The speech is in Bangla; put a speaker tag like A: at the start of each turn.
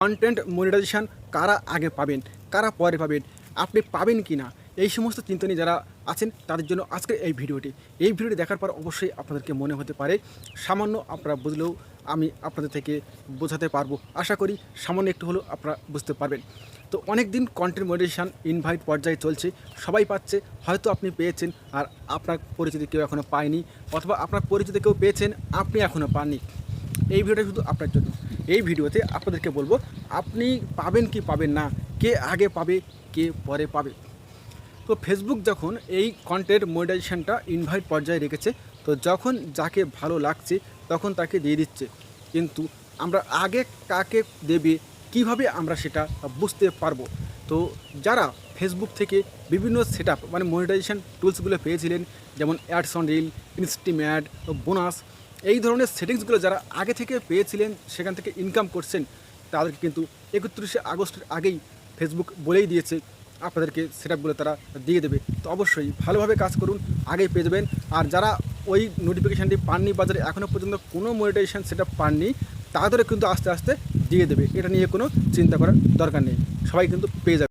A: কন্টেন্ট মনিটাইজেশন কারা আগে পাবেন, কারা পরে পাবেন, আপনি পাবেন কি না, এই সমস্ত চিন্তা নিয়ে যারা আছেন তাদের জন্য আজকের এই ভিডিওটি দেখার পর অবশ্যই আপনাদেরকে মনে হতে পারে সামান্য আপনারা বুঝলেও আমি আপনাদের থেকে বোঝাতে পারবো। আশা করি সামান্য একটু হলেও আপনারা বুঝতে পারবেন। তো অনেক দিন কন্টেন্ট মনিটাইজেশন ইনভাইট পর্যায়ে চলছে, সবাই পাচ্ছে, হয়তো আপনি পেয়েছেন আর আপনার পরিচিতি কেউ এখনও পায়নি, অথবা আপনার পরিচিতি কেউ পেয়েছেন আপনি এখনও পাননি। এই ভিডিওটা শুধু আপনার জন্য। এই ভিডিওতে আপনাদেরকে বলবো আপনি পাবেন কি পাবেন না, কে আগে পাবে কে পরে পাবে। তো ফেসবুক যখন এই কন্টেন্ট মনিটাইজেশনটা ইনভাইট পর্যায়ে রেখেছে, তো যখন যাকে ভালো লাগছে তখন তাকে দিয়ে দিচ্ছে, কিন্তু আমরা আগে কাকে দেবে কিভাবে আমরা সেটা বুঝতে পারবো। তো যারা ফেসবুক থেকে বিভিন্ন সেটআপ মানে মনিটাইজেশন টুলসগুলো পেয়েছিলেন, যেমন অ্যাডস অন রিল, ইনস্টিম্যাড, বোনাস, এই ধরনের সেটিংসগুলো যারা আগে থেকে পেয়েছিলেন, সেখান থেকে ইনকাম করছেন, তাদেরকে কিন্তু 31শে আগস্টের আগেই ফেসবুক বলেই দিয়েছে আপনাদেরকে সেটআপগুলো তারা দিয়ে দেবে। তো অবশ্যই ভালোভাবে কাজ করুন, আগেই পেয়ে যাবেন। আর যারা ওই নোটিফিকেশানটি পাননি, বাজারে এখনও পর্যন্ত কোনো মনিটাইজেশন সেটআপ পাননি, তাদেরও কিন্তু আস্তে আস্তে দিয়ে দেবে। এটা নিয়ে কোনো চিন্তা করার দরকার নেই, সবাই কিন্তু পেয়ে যাবে।